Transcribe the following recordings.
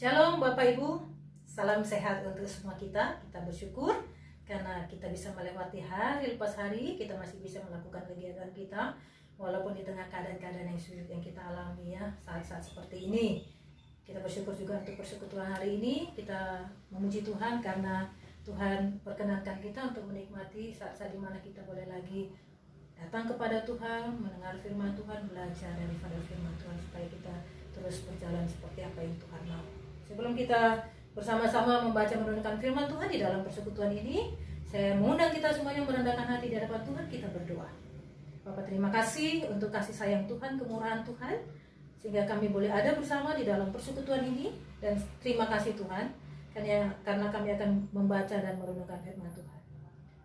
Shalom Bapak Ibu, salam sehat untuk semua kita. Kita bersyukur karena kita bisa melewati hari lepas hari, kita masih bisa melakukan kegiatan kita walaupun di tengah keadaan-keadaan yang sulit yang kita alami ya, saat-saat seperti ini. Kita bersyukur juga untuk persekutuan hari ini. Kita memuji Tuhan karena Tuhan perkenankan kita untuk menikmati saat-saat dimana kita boleh lagi datang kepada Tuhan, mendengar firman Tuhan, belajar daripada firman Tuhan supaya kita terus berjalan seperti apa yang Tuhan mau. Sebelum kita bersama-sama membaca merenungkan firman Tuhan di dalam persekutuan ini, saya mengundang kita semuanya merendahkan hati di hadapan Tuhan. Kita berdoa. Bapak, terima kasih untuk kasih sayang Tuhan, kemurahan Tuhan, sehingga kami boleh ada bersama di dalam persekutuan ini. Dan terima kasih Tuhan karena kami akan membaca dan merenungkan firman Tuhan.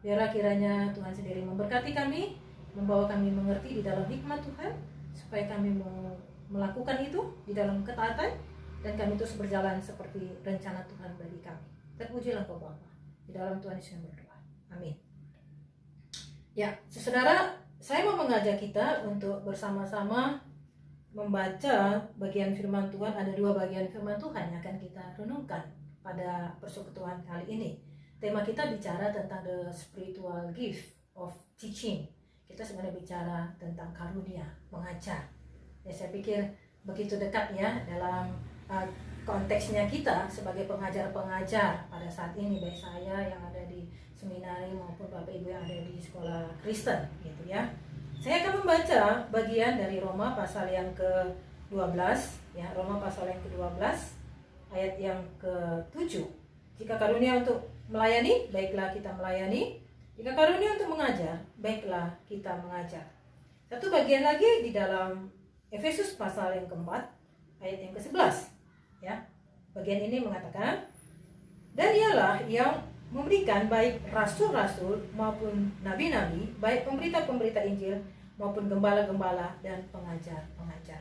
Biarlah kiranya Tuhan sendiri memberkati kami, membawa kami mengerti di dalam hikmat Tuhan, supaya kami mau melakukan itu di dalam ketaatan, dan kami terus berjalan seperti rencana Tuhan bagi kami. Terpujilah Kau Bapa. Di dalam Tuhan Yesus berdoa. Amin. Ya, saudara, saya mau mengajak kita untuk bersama-sama membaca bagian firman Tuhan. Ada dua bagian firman Tuhan yang akan kita renungkan pada persekutuan kali ini. Tema kita bicara tentang the spiritual gift of teaching. Kita sebenarnya bicara tentang karunia mengajar. Ya, saya pikir begitu dekat ya dalam konteksnya kita sebagai pengajar-pengajar pada saat ini, baik saya yang ada di seminari maupun Bapak Ibu yang ada di sekolah Kristen gitu ya. Saya akan membaca bagian dari Roma pasal yang ke-12 ya, Roma pasal yang ke-12 ayat yang ke-7. Jika karunia untuk melayani, baiklah kita melayani. Jika karunia untuk mengajar, baiklah kita mengajar. Satu bagian lagi di dalam Efesus pasal yang keempat ayat yang ke-11 ya. Bagian ini mengatakan, dan ialah yang memberikan baik rasul-rasul maupun nabi-nabi, baik pemberita-pemberita Injil maupun gembala-gembala dan pengajar-pengajar.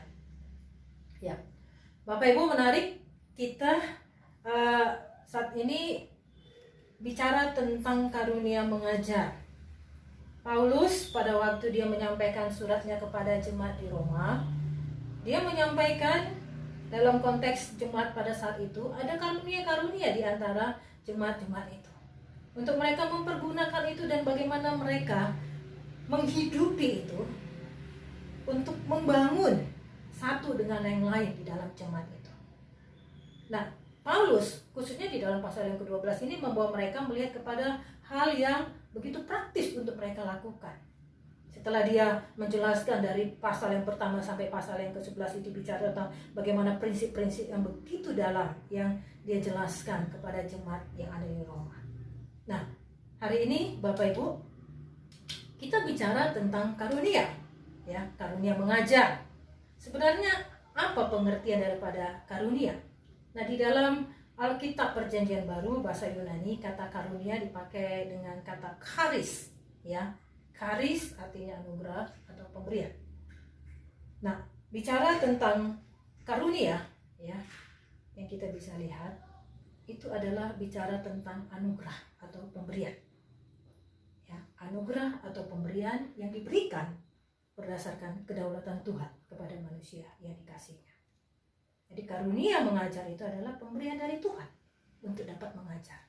Ya, Bapak Ibu, menarik kita saat ini bicara tentang karunia mengajar. Paulus pada waktu dia menyampaikan suratnya kepada jemaat di Roma, dia menyampaikan dalam konteks jemaat pada saat itu ada karunia-karunia di antara jemaat-jemaat itu. Untuk mereka mempergunakan itu dan bagaimana mereka menghidupi itu untuk membangun satu dengan yang lain di dalam jemaat itu. Nah, Paulus khususnya di dalam pasal yang ke-12 ini membawa mereka melihat kepada hal yang begitu praktis untuk mereka lakukan. Setelah dia menjelaskan dari pasal yang pertama sampai pasal yang ke-11 itu bicara tentang bagaimana prinsip-prinsip yang begitu dalam yang dia jelaskan kepada jemaat yang ada di Roma. Nah, hari ini Bapak Ibu, kita bicara tentang karunia ya, karunia mengajar. Sebenarnya apa pengertian daripada karunia? Nah, di dalam Alkitab Perjanjian Baru bahasa Yunani, kata karunia dipakai dengan kata charis ya. Charis artinya anugerah atau pemberian. Nah, bicara tentang karunia ya, yang kita bisa lihat itu adalah bicara tentang anugerah atau pemberian. Ya, anugerah atau pemberian yang diberikan berdasarkan kedaulatan Tuhan kepada manusia yang dikasihinya. Jadi karunia mengajar itu adalah pemberian dari Tuhan untuk dapat mengajar.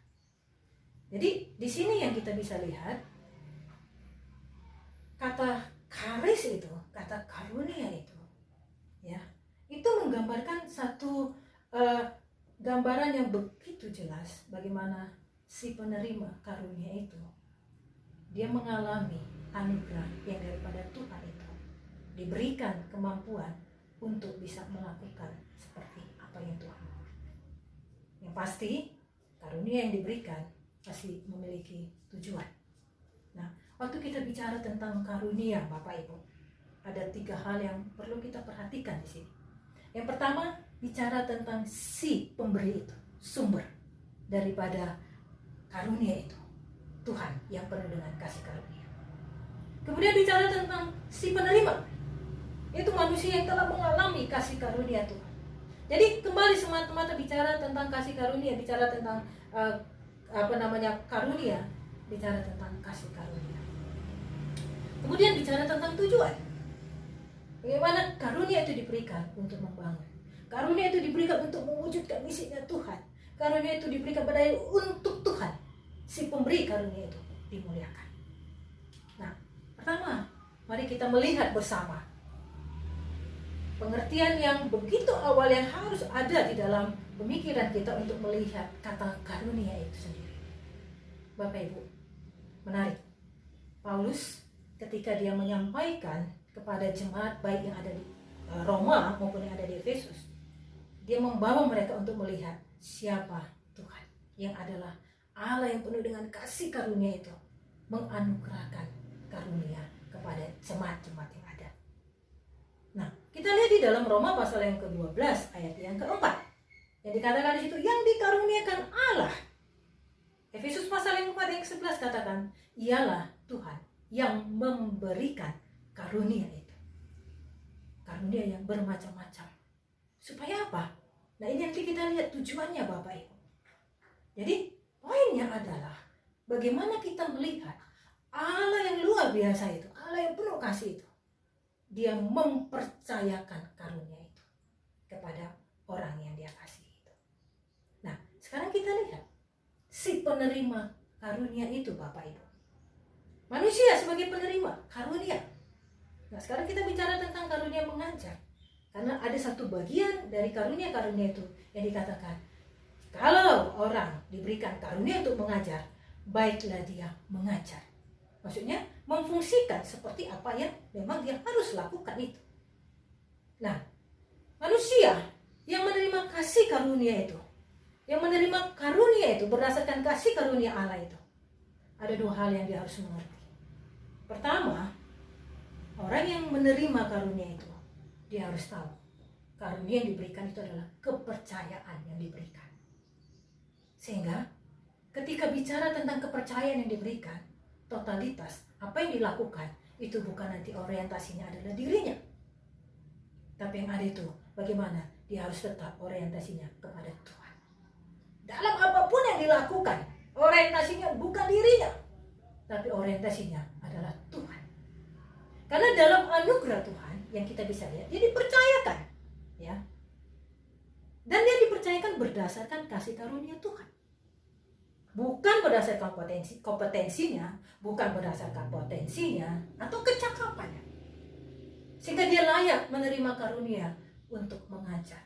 Jadi di sini yang kita bisa lihat, kata charis itu, kata karunia itu, ya, itu menggambarkan satu gambaran yang begitu jelas bagaimana si penerima karunia itu, dia mengalami anugerah yang daripada Tuhan itu, diberikan kemampuan untuk bisa melakukan seperti apa yang Tuhan mau. Yang pasti karunia yang diberikan pasti memiliki tujuan. Nah, waktu kita bicara tentang karunia Bapak Ibu, ada 3 hal yang perlu kita perhatikan di sini. Yang pertama, bicara tentang si pemberi itu, sumber daripada karunia itu, Tuhan yang penuh dengan kasih karunia. Kemudian bicara tentang si penerima, itu manusia yang telah mengalami kasih karunia Tuhan. Jadi kembali semata-mata bicara tentang kasih karunia, bicara tentang karunia, bicara tentang kasih karunia. Kemudian bicara tentang tujuan. Bagaimana karunia itu diberikan untuk membangun. Karunia itu diberikan untuk mewujudkan misinya Tuhan. Karunia itu diberikan pada untuk Tuhan. Si pemberi karunia itu dimuliakan. Nah, pertama, mari kita melihat bersama pengertian yang begitu awal yang harus ada di dalam pemikiran kita untuk melihat kata karunia itu sendiri. Bapak Ibu, menarik. Paulus ketika dia menyampaikan kepada jemaat baik yang ada di Roma maupun yang ada di Efesus, dia membawa mereka untuk melihat siapa Tuhan yang adalah Allah yang penuh dengan kasih karunia itu, menganugerahkan karunia kepada jemaat-jemaat yang ada. Nah, kita lihat di dalam Roma pasal yang ke-12 ayat yang keempat, yang dikatakan di situ yang dikaruniakan Allah. Efesus pasal yang 4 yang 11 katakan, ialah Tuhan yang memberikan karunia itu. Karunia yang bermacam-macam. Supaya apa? Nah, ini nanti kita lihat tujuannya Bapak Ibu. Jadi poinnya adalah bagaimana kita melihat Allah yang luar biasa itu, Allah yang penuh kasih itu. Dia mempercayakan karunia itu kepada orang yang dia kasih itu. Nah, sekarang kita lihat si penerima karunia itu Bapak Ibu. Manusia sebagai penerima karunia. Nah, sekarang kita bicara tentang karunia mengajar. Karena ada satu bagian dari karunia-karunia itu yang dikatakan, kalau orang diberikan karunia untuk mengajar, baiklah dia mengajar. Maksudnya memfungsikan seperti apa yang memang dia harus lakukan itu. Nah, manusia yang menerima kasih karunia itu, yang menerima karunia itu berdasarkan kasih karunia Allah itu, ada dua hal yang dia harus mengerti. Pertama, orang yang menerima karunia itu, dia harus tahu karunia yang diberikan itu adalah kepercayaan yang diberikan. Sehingga ketika bicara tentang kepercayaan yang diberikan, totalitas apa yang dilakukan itu bukan nanti orientasinya adalah dirinya, tapi yang ada itu bagaimana dia harus tetap orientasinya kepada Tuhan. Dalam apapun yang dilakukan, orientasinya bukan dirinya, tapi orientasinya adalah Tuhan. Karena dalam anugerah Tuhan yang kita bisa lihat, dia dipercayakan, ya, dan dia dipercayakan berdasarkan kasih karunia Tuhan. Bukan berdasarkan kompetensinya, bukan berdasarkan potensinya atau kecakapannya. Sehingga dia layak menerima karunia untuk mengajar.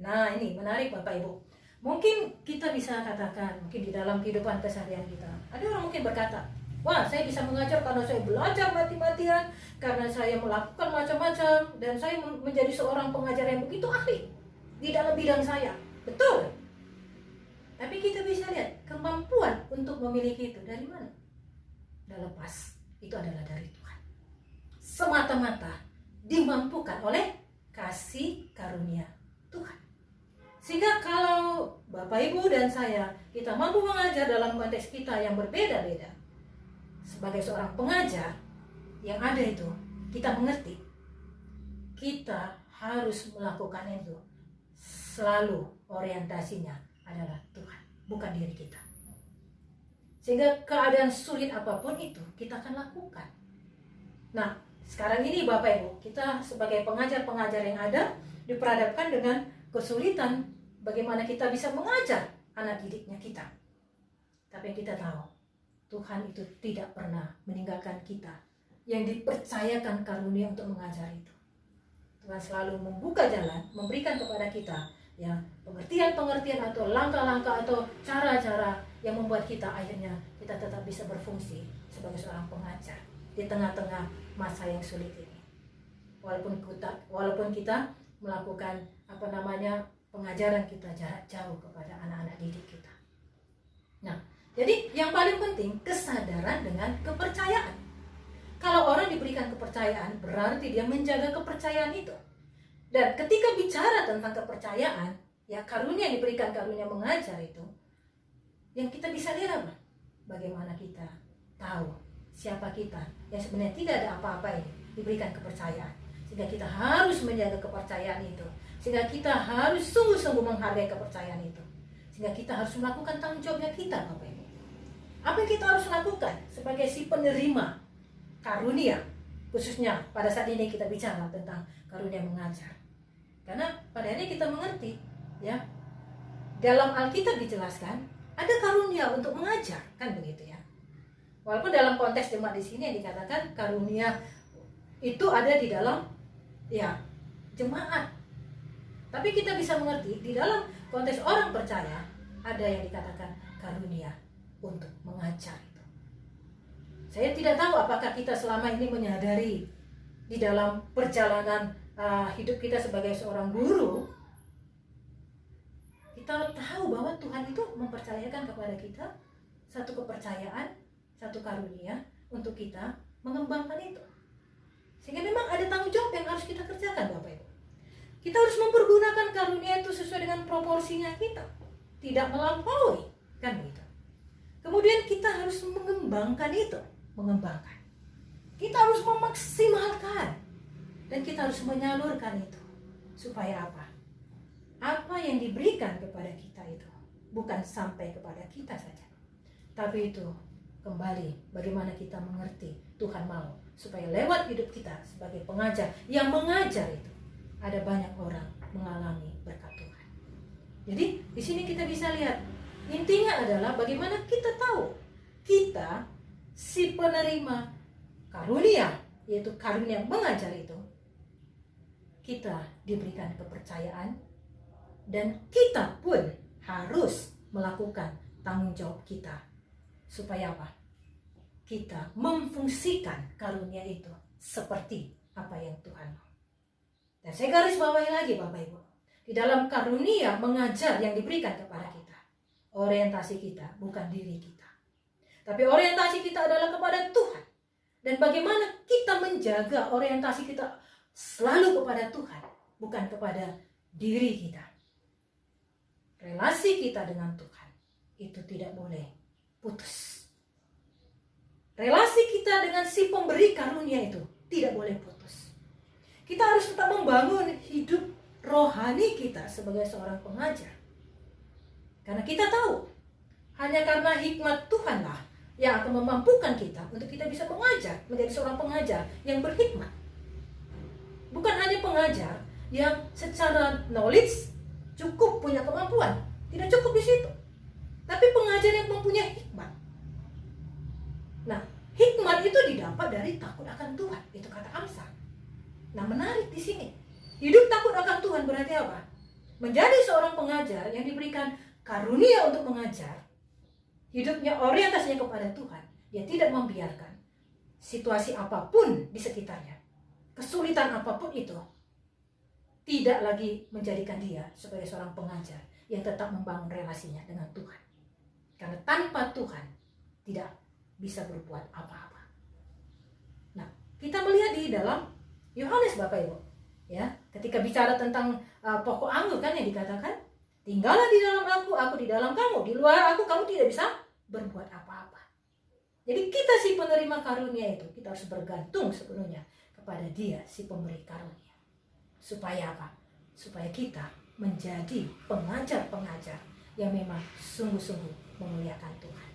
Nah, ini menarik Bapak Ibu. Mungkin kita bisa katakan, mungkin di dalam kehidupan keseharian kita, ada orang mungkin berkata, wah, saya bisa mengajar karena saya belajar mati-matian, karena saya melakukan macam-macam, dan saya menjadi seorang pengajar yang begitu ahli di dalam bidang saya. Betul. Tapi kita bisa lihat kemampuan untuk memiliki itu dari mana? Tidak lepas, itu adalah dari Tuhan. Semata-mata dimampukan oleh kasih karunia Tuhan. Sehingga kalau Bapak Ibu dan saya, kita mampu mengajar dalam konteks kita yang berbeda-beda, sebagai seorang pengajar yang ada itu, kita mengerti kita harus melakukan itu selalu orientasinya adalah Tuhan, bukan diri kita. Sehingga keadaan sulit apapun itu kita akan lakukan. Nah, sekarang ini Bapak Ibu, kita sebagai pengajar-pengajar yang ada diperhadapkan dengan kesulitan bagaimana kita bisa mengajar anak didiknya kita. Tapi kita tahu Tuhan itu tidak pernah meninggalkan kita yang dipercayakan karunia untuk mengajar itu. Tuhan selalu membuka jalan, memberikan kepada kita ya pengertian-pengertian atau langkah-langkah atau cara-cara yang membuat kita akhirnya kita tetap bisa berfungsi sebagai seorang pengajar di tengah-tengah masa yang sulit ini. Walaupun kita melakukan pengajaran kita jarak jauh kepada anak-anak didik kita. Nah, jadi yang paling penting kesadaran dengan kepercayaan. Kalau orang diberikan kepercayaan, berarti dia menjaga kepercayaan itu. Dan ketika bicara tentang kepercayaan, ya karunia yang diberikan, karunia mengajar itu, yang kita bisa lihat apa? Bagaimana kita tahu siapa kita yang sebenarnya tidak ada apa-apa ini, diberikan kepercayaan. Sehingga kita harus menjaga kepercayaan itu. Sehingga kita harus sungguh-sungguh menghargai kepercayaan itu. Sehingga kita harus melakukan tanggung jawabnya kita, Bapak Ibu. Apa yang kita harus lakukan sebagai si penerima karunia, khususnya pada saat ini kita bicara tentang karunia mengajar. Karena pada akhirnya kita mengerti, ya, dalam Alkitab dijelaskan ada karunia untuk mengajar, kan begitu ya. Walaupun dalam konteks jemaat di sini yang dikatakan karunia itu ada di dalam ya jemaat. Tapi kita bisa mengerti di dalam konteks orang percaya ada yang dikatakan karunia untuk mengajar itu. Saya tidak tahu apakah kita selama ini menyadari di dalam perjalanan hidup kita sebagai seorang guru, kita tahu bahwa Tuhan itu mempercayakan kepada kita satu kepercayaan, satu karunia untuk kita mengembangkan itu. Sehingga memang ada tanggung jawab yang harus kita kerjakan, Bapak Ibu. Kita harus mempergunakan karunia itu sesuai dengan proporsinya kita, tidak melampaui, kan begitu. Kemudian kita harus mengembangkan itu, mengembangkan. Kita harus memaksimalkan dan kita harus menyalurkan itu. Supaya apa? Apa yang diberikan kepada kita itu bukan sampai kepada kita saja, tapi itu kembali bagaimana kita mengerti Tuhan mau supaya lewat hidup kita sebagai pengajar yang mengajar itu ada banyak orang mengalami berkat Tuhan. Jadi di sini kita bisa lihat intinya adalah bagaimana kita tahu kita si penerima karunia, yaitu karunia mengajar itu, kita diberikan kepercayaan dan kita pun harus melakukan tanggung jawab kita supaya apa? Kita memfungsikan karunia itu seperti apa yang Tuhan mau. Dan saya garis bawahi lagi Bapak Ibu, di dalam karunia mengajar yang diberikan kepada kita, orientasi kita bukan diri kita, tapi orientasi kita adalah kepada Tuhan. Dan bagaimana kita menjaga orientasi kita selalu kepada Tuhan, bukan kepada diri kita. Relasi kita dengan Tuhan itu tidak boleh putus. Relasi kita dengan si pemberi karunia itu tidak boleh putus. Kita harus tetap membangun hidup rohani kita sebagai seorang pengajar. Karena kita tahu, hanya karena hikmat Tuhanlah yang akan memampukan kita untuk kita bisa mengajar, menjadi seorang pengajar yang berhikmat. Bukan hanya pengajar yang secara knowledge cukup punya kemampuan, tidak cukup di situ. Tapi pengajar yang mempunyai hikmat. Nah, hikmat itu didapat dari takut akan Tuhan, itu kata Amsal. Nah, menarik di sini. Hidup takut akan Tuhan berarti apa? Menjadi seorang pengajar yang diberikan karunia untuk mengajar, hidupnya orientasinya kepada Tuhan. Dia tidak membiarkan situasi apapun di sekitarnya, kesulitan apapun itu, tidak lagi menjadikan dia sebagai seorang pengajar yang tetap membangun relasinya dengan Tuhan. Karena tanpa Tuhan tidak bisa berbuat apa-apa. Nah, kita melihat di dalam Yohanes Bapak Ibu, ya, ketika bicara tentang pokok anggur kan yang dikatakan, tinggallah di dalam aku di dalam kamu, di luar aku kamu tidak bisa berbuat apa-apa. Jadi kita si penerima karunia itu, kita harus bergantung sepenuhnya kepada dia si pemberi karunia. Supaya apa? Supaya kita menjadi pengajar-pengajar yang memang sungguh-sungguh memuliakan Tuhan.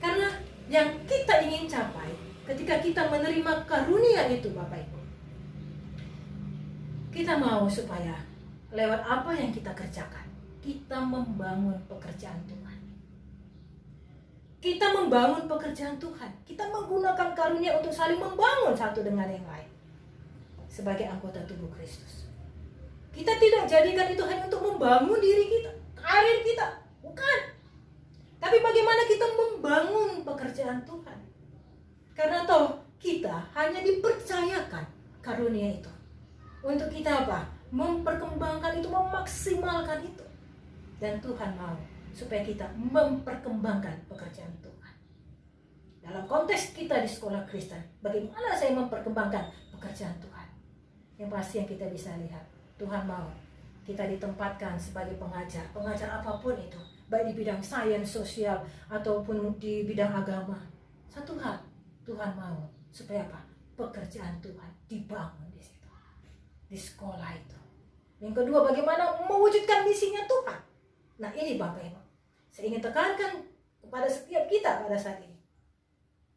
Karena yang kita ingin capai ketika kita menerima karunia itu Bapak Ibu, kita mau supaya lewat apa yang kita kerjakan, kita membangun pekerjaan Tuhan. Kita membangun pekerjaan Tuhan. Kita menggunakan karunia untuk saling membangun satu dengan yang lain. Sebagai anggota tubuh Kristus. Kita tidak jadikan itu hanya untuk membangun diri kita, karir kita. Bukan. Tapi bagaimana kita membangun pekerjaan Tuhan. Karena toh kita hanya dipercayakan karunia itu. Untuk kita apa? Memperkembangkan itu, memaksimalkan itu. Dan Tuhan mau supaya kita memperkembangkan pekerjaan Tuhan. Dalam konteks kita di sekolah Kristen, bagaimana saya memperkembangkan pekerjaan Tuhan? Yang pasti yang kita bisa lihat, Tuhan mau kita ditempatkan sebagai pengajar, pengajar apapun itu, baik di bidang sains, sosial, ataupun di bidang agama. Satu hal, Tuhan mau supaya apa? Pekerjaan Tuhan dibangun di situ, di sekolah itu. Yang kedua, bagaimana mewujudkan misinya Tuhan. Nah ini Bapak Ibu, saya ingin tekankan kepada setiap kita pada saat ini.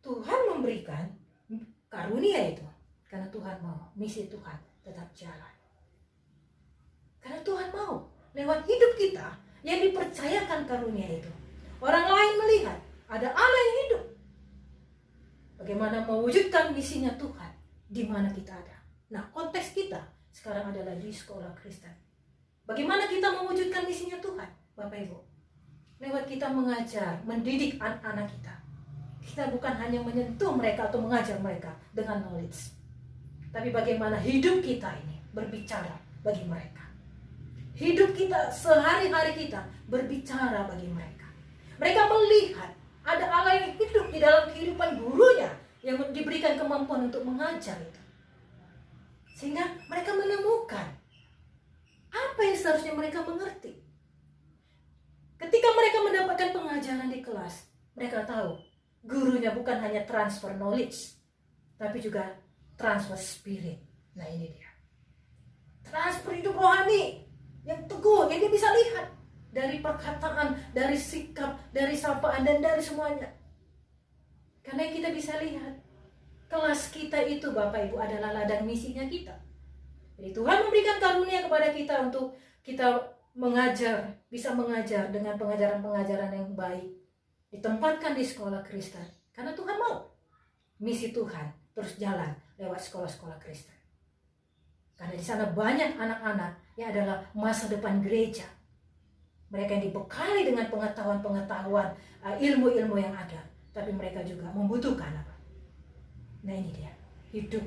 Tuhan memberikan karunia itu karena Tuhan mau misi Tuhan tetap jalan. Tuhan mau lewat hidup kita yang dipercayakan karunia itu. Orang lain melihat ada Allah yang hidup. Bagaimana mewujudkan misinya Tuhan di mana kita ada. Nah, konteks kita sekarang adalah di sekolah Kristen. Bagaimana kita mewujudkan misinya Tuhan, Bapak Ibu? Lewat kita mengajar, mendidik anak-anak kita. Kita bukan hanya menyentuh mereka atau mengajar mereka dengan knowledge. Tapi bagaimana hidup kita ini berbicara bagi mereka. Hidup kita, sehari-hari kita berbicara bagi mereka. Mereka melihat ada Allah yang hidup di dalam kehidupan gurunya yang diberikan kemampuan untuk mengajar itu. Sehingga mereka menemukan apa yang seharusnya mereka mengerti. Ketika mereka mendapatkan pengajaran di kelas, mereka tahu gurunya bukan hanya transfer knowledge, tapi juga transfer spirit. Nah, ini dia. Transfer hidup rohani yang teguh, yang dia bisa lihat dari perkataan, dari sikap, dari sapaan, dan dari semuanya. Karena kita bisa lihat, kelas kita itu Bapak Ibu adalah ladang misinya kita. Jadi Tuhan memberikan karunia kepada kita untuk kita mengajar, bisa mengajar dengan pengajaran-pengajaran yang baik. Ditempatkan di sekolah Kristen. Karena Tuhan mau misi Tuhan terus jalan lewat sekolah-sekolah Kristen. Karena di sana banyak anak-anak yang adalah masa depan gereja. Mereka yang dibekali dengan pengetahuan-pengetahuan, ilmu-ilmu yang ada. Tapi mereka juga membutuhkan apa? Nah, ini dia. Hidup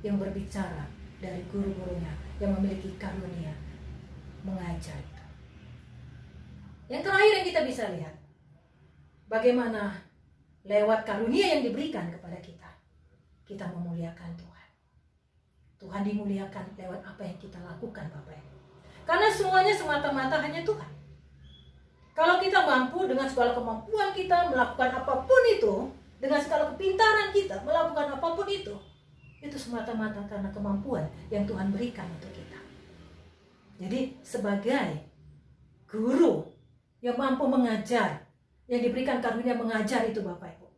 yang berbicara dari guru-gurunya yang memiliki karunia mengajar itu. Yang terakhir yang kita bisa lihat, bagaimana lewat karunia yang diberikan kepada kita, kita memuliakan Tuhan. Tuhan dimuliakan lewat apa yang kita lakukan, Bapak Ibu. Karena semuanya semata-mata hanya Tuhan. Kalau kita mampu dengan segala kemampuan kita melakukan apapun itu, dengan segala kepintaran kita melakukan apapun itu semata-mata karena kemampuan yang Tuhan berikan untuk kita. Jadi sebagai guru yang mampu mengajar, yang diberikan karunia mengajar itu Bapak Ibu,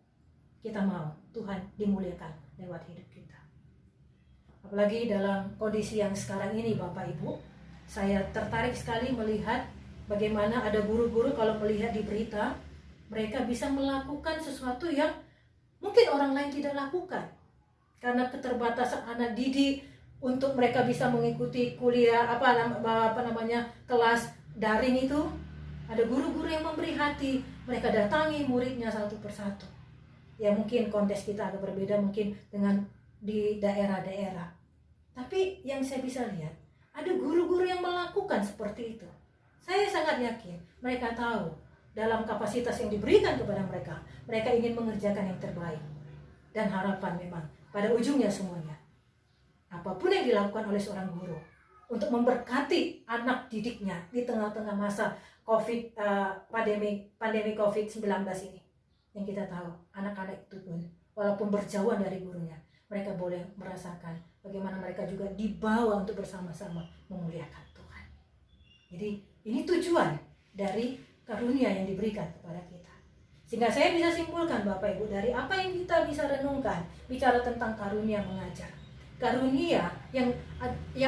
kita mau Tuhan dimuliakan lewat hidup kita. Apalagi dalam kondisi yang sekarang ini Bapak Ibu, saya tertarik sekali melihat bagaimana ada guru-guru kalau melihat di berita, mereka bisa melakukan sesuatu yang mungkin orang lain tidak lakukan. Karena keterbatasan anak didik untuk mereka bisa mengikuti kuliah kelas daring itu, ada guru-guru yang memberi hati, mereka datangi muridnya satu persatu. Ya mungkin konteks kita agak berbeda mungkin dengan di daerah-daerah. Tapi yang saya bisa lihat, ada guru-guru yang melakukan seperti itu. Saya sangat yakin mereka tahu dalam kapasitas yang diberikan kepada mereka, mereka ingin mengerjakan yang terbaik. Dan harapan memang pada ujungnya semuanya, apapun yang dilakukan oleh seorang guru untuk memberkati anak didiknya di tengah-tengah masa pandemi COVID-19 ini, yang kita tahu anak-anak itu pun walaupun berjauhan dari gurunya, mereka boleh merasakan bagaimana mereka juga dibawa untuk bersama-sama memuliakan Tuhan. Jadi ini tujuan dari karunia yang diberikan kepada kita. Sehingga saya bisa simpulkan Bapak Ibu, dari apa yang kita bisa renungkan, bicara tentang karunia mengajar. Karunia yang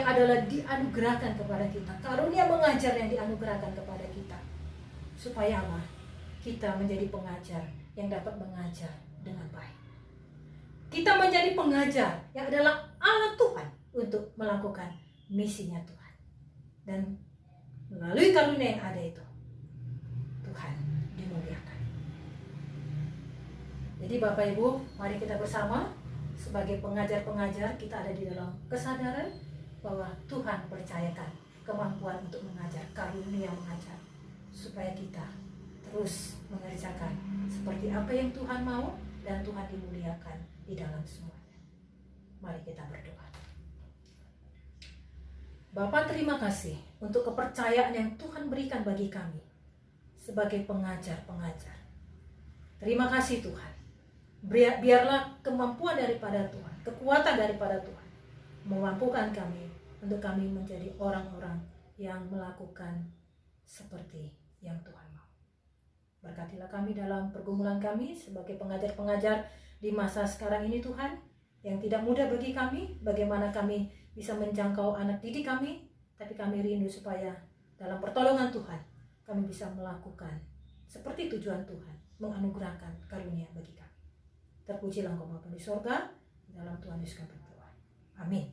adalah dianugerahkan kepada kita. Karunia mengajar yang dianugerahkan kepada kita. Supaya apa? Kita menjadi pengajar yang dapat mengajar dengan baik. Kita menjadi pengajar yang adalah alat Tuhan untuk melakukan misinya Tuhan. Dan melalui karunia yang ada itu, Tuhan dimuliakan. Jadi Bapak Ibu, mari kita bersama sebagai pengajar-pengajar, kita ada di dalam kesadaran bahwa Tuhan percayakan kemampuan untuk mengajar, karunia mengajar, supaya kita terus mengerjakan seperti apa yang Tuhan mau dan Tuhan dimuliakan di dalam semuanya. Mari kita berdoa. Bapa, terima kasih untuk kepercayaan yang Tuhan berikan bagi kami sebagai pengajar-pengajar. Terima kasih Tuhan. Biarlah kemampuan daripada Tuhan, kekuatan daripada Tuhan memampukan kami untuk kami menjadi orang-orang yang melakukan seperti yang Tuhan mau. Berkatilah kami dalam pergumulan kami sebagai pengajar-pengajar di masa sekarang ini Tuhan, yang tidak mudah bagi kami, bagaimana kami bisa menjangkau anak didik kami, tapi kami rindu supaya dalam pertolongan Tuhan kami bisa melakukan seperti tujuan Tuhan, menganugerahkan karunia bagi kami. Terpujilah Engkau Bapa di sorga, dalam Tuhan Yesus kami berdoa. Amin.